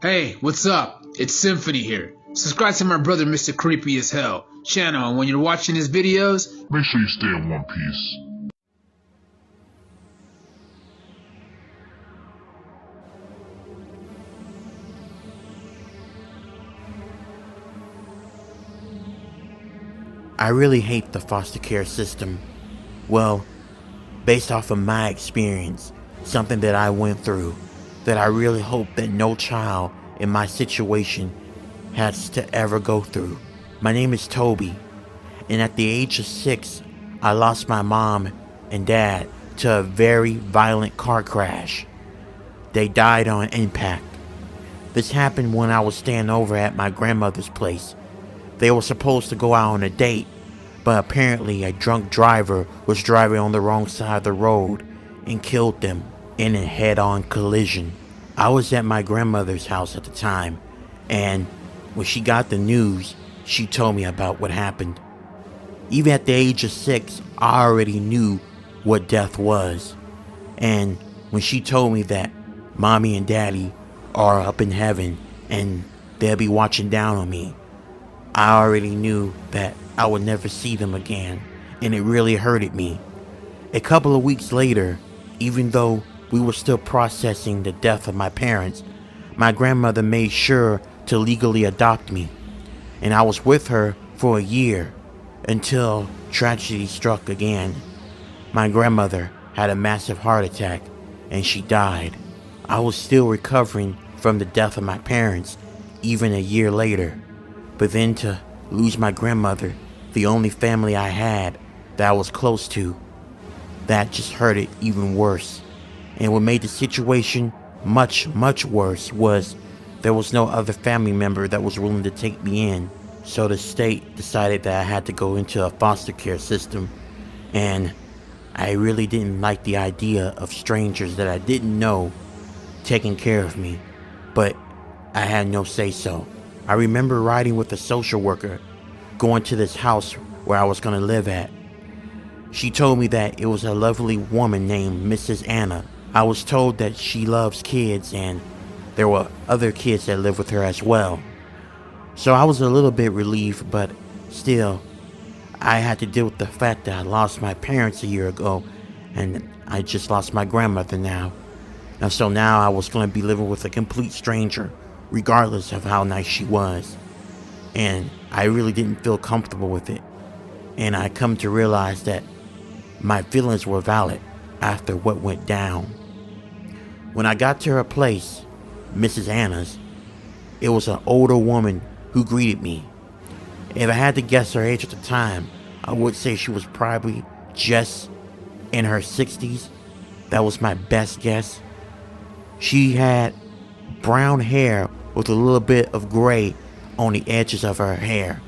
Hey, what's up? It's Symphony here. Subscribe to my brother Mr. Creepy as Hell channel, and when you're watching his videos, Make sure you stay in one piece. I really hate the foster care system. Well, based off of my experience, something that I went through, that I really hope that no child in my situation has to ever go through. My name is Toby, and at the age of 6, I lost my mom and dad to a very violent car crash. They died on impact. This happened when I was staying over at my grandmother's place. They were supposed to go out on a date, but apparently a drunk driver was driving on the wrong side of the road and killed them in a head-on collision. I was at my grandmother's house at the time, and when she got the news, she told me about what happened. Even at the age of 6, I already knew what death was. And when she told me that mommy and daddy are up in heaven and they'll be watching down on me, I already knew that I would never see them again, and it really hurted me. A couple of weeks later, even though we were still processing the death of my parents, my grandmother made sure to legally adopt me, and I was with her for a year until tragedy struck again. My grandmother had a massive heart attack and she died. I was still recovering from the death of my parents even a year later. But then to lose my grandmother, the only family I had that I was close to, that just hurt it even worse. And what made the situation much worse was there was no other family member that was willing to take me in. So the state decided that I had to go into a foster care system, and I really didn't like the idea of strangers that I didn't know taking care of me, but I had no say-so. I remember riding with a social worker, going to this house where I was going to live at. She told me that it was a lovely woman named Mrs. Anna. I was told that she loves kids and there were other kids that lived with her as well. So I was a little bit relieved, but still, I had to deal with the fact that I lost my parents a year ago and I just lost my grandmother now. And so now I was going to be living with a complete stranger, regardless of how nice she was. And I really didn't feel comfortable with it. And I come to realize that my feelings were valid after what went down. When I got to her place, Mrs. Anna's, it was an older woman who greeted me. If I had to guess her age at the time, I would say she was probably just in her 60s. That was my best guess. She had brown hair with a little bit of gray on the edges of her hair.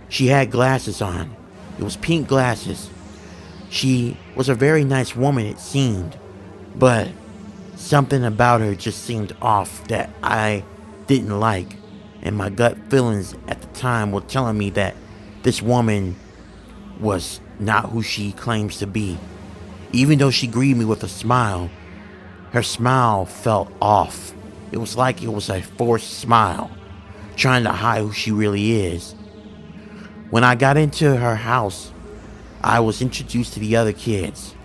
She had glasses on. It was pink glasses. She was a very nice woman, it seemed, but something about her just seemed off that I didn't like, and my gut feelings at the time were telling me that this woman was not who she claims to be. Even though she greeted me with a smile, her smile felt off. It was like it was a forced smile, trying to hide who she really is. When I got into her house, I was introduced to the other kids.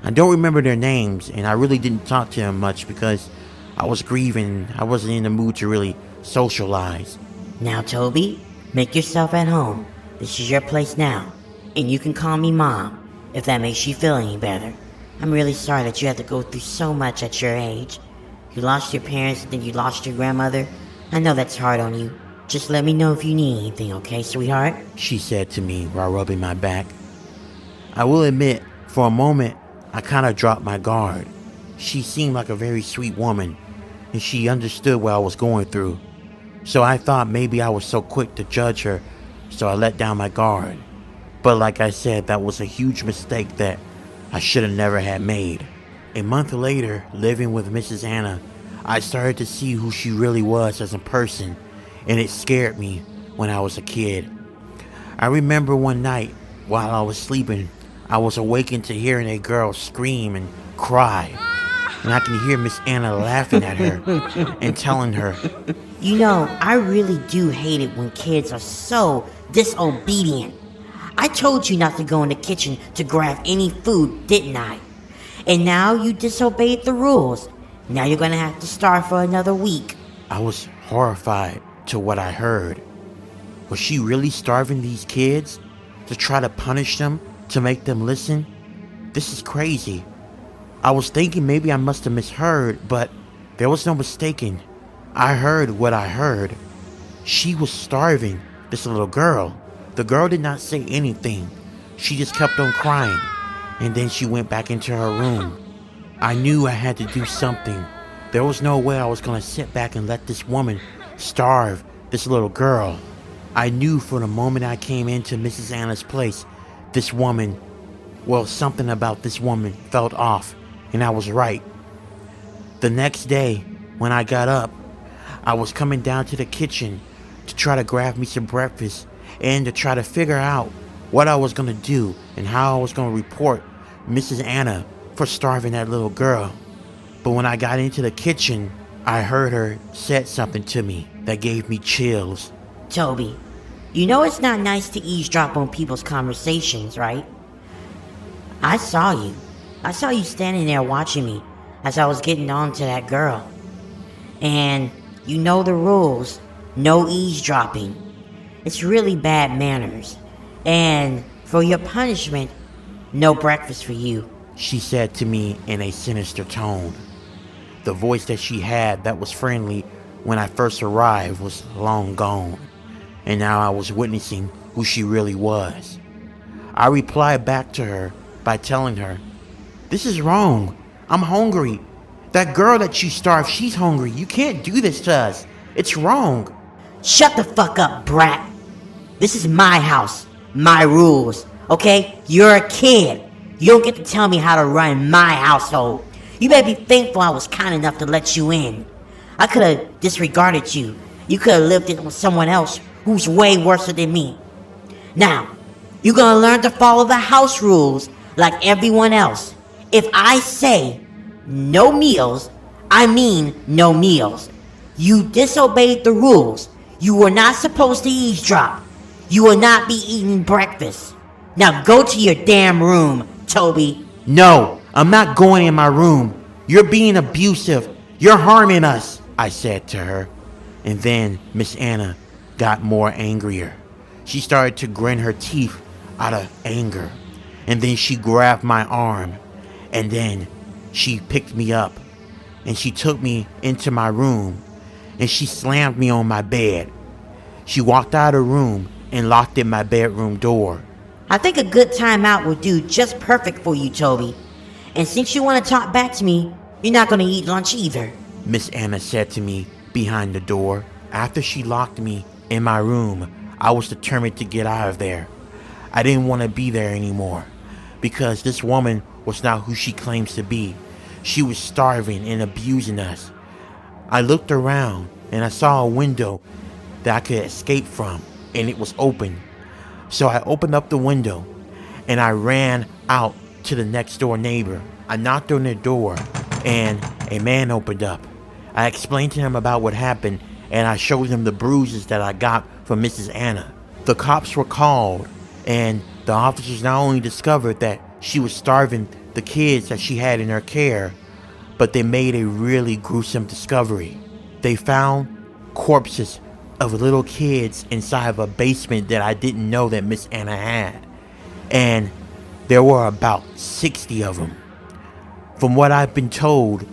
I don't remember their names, and I really didn't talk to them much because I was grieving. I wasn't in the mood to really socialize. Now, Toby, make yourself at home. This is your place now, and you can call me Mom, if that makes you feel any better. I'm really sorry that you had to go through so much at your age. You lost your parents, and then you lost your grandmother. I know that's hard on you. Just let me know if you need anything, okay, sweetheart? She said to me while rubbing my back. I will admit, for a moment, I kind of dropped my guard. She seemed like a very sweet woman, and she understood what I was going through. So I thought maybe I was so quick to judge her, so I let down my guard. But like I said, that was a huge mistake that I should have never had made. A month later, living with Mrs. Anna, I started to see who she really was as a person, and it scared me when I was a kid. I remember one night, while I was sleeping, I was awakened to hearing a girl scream and cry. and I can hear Miss Anna laughing at her and telling her, You know, I really do hate it when kids are so disobedient. I told you not to go in the kitchen to grab any food, didn't I? And now you disobeyed the rules. Now you're gonna have to starve for another week. I was horrified to what I heard. Was she really starving these kids to try to punish them, to make them listen? This is crazy. I was thinking maybe I must have misheard, but there was no mistaking. I heard what I heard. She was starving this little girl. The girl did not say anything. She just kept on crying, and then she went back into her room. I knew I had to do something. There was no way I was going to sit back and let this woman starve this little girl. I knew from the moment I came into Mrs. Anna's place, this woman, well, something about this woman felt off, and I was right. The next day, when I got up, I was coming down to the kitchen to try to grab me some breakfast and to try to figure out what I was going to do and how I was going to report Mrs. Anna for starving that little girl. But when I got into the kitchen, I heard her said something to me that gave me chills. Toby, you know it's not nice to eavesdrop on people's conversations, right? I saw you. I saw you standing there watching me as I was getting on to that girl. And you know the rules. No eavesdropping. It's really bad manners. And for your punishment, no breakfast for you. She said to me in a sinister tone. The voice that she had that was friendly when I first arrived was long gone, and now I was witnessing who she really was. I replied back to her by telling her, "This is wrong. I'm hungry. That girl that you starved, she's hungry. You can't do this to us. It's wrong." Shut the fuck up, brat. This is my house, my rules, okay? You're a kid. You don't get to tell me how to run my household. You better be thankful I was kind enough to let you in. I could have disregarded you. You could have lived it with someone else who's way worse than me. Now, you're gonna learn to follow the house rules like everyone else. If I say no meals, I mean no meals. You disobeyed the rules. You were not supposed to eavesdrop. You will not be eating breakfast. Now go to your damn room, Toby. "No, I'm not going in my room. You're being abusive. You're harming us," I said to her. And then Miss Anna got more angrier. She started to grin her teeth out of anger. And then she grabbed my arm. And then she picked me up. And she took me into my room. And she slammed me on my bed. She walked out of the room and locked in my bedroom door. I think a good timeout would do just perfect for you, Toby. And since you want to talk back to me, you're not going to eat lunch either. Miss Anna said to me behind the door. After she locked me in my room, I was determined to get out of there. I didn't want to be there anymore because this woman was not who she claims to be. She was starving and abusing us. I looked around and I saw a window that I could escape from, and it was open. So I opened up the window and I ran out to the next door neighbor. I knocked on their door and a man opened up. I explained to him about what happened and I showed him the bruises that I got from Mrs. Anna. The cops were called and the officers not only discovered that she was starving the kids that she had in her care, but they made a really gruesome discovery. They found corpses of little kids inside of a basement that I didn't know that Miss Anna had. And there were about 60 of them. From what I've been told,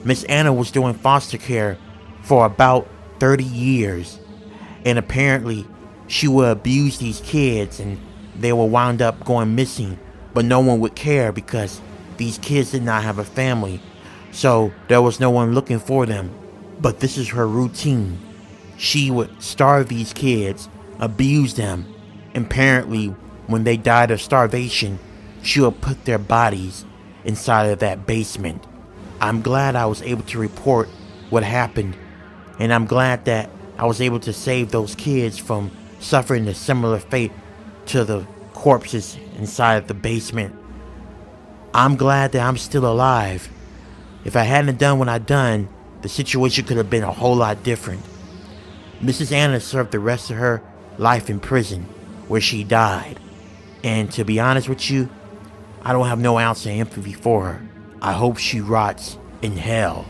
Miss Anna was doing foster care for about 30 years. And apparently she would abuse these kids and they would wind up going missing. But no one would care because these kids did not have a family. So there was no one looking for them. But this is her routine. She would starve these kids, abuse them, and apparently when they died of starvation, she would put their bodies inside of that basement. I'm glad I was able to report what happened, and I'm glad that I was able to save those kids from suffering a similar fate to the corpses inside of the basement. I'm glad that I'm still alive, If I hadn't done what I done, the situation could have been a whole lot different. Mrs. Anna served the rest of her life in prison, where she died. And to be honest with you, I don't have no ounce of empathy for her. I hope she rots in hell.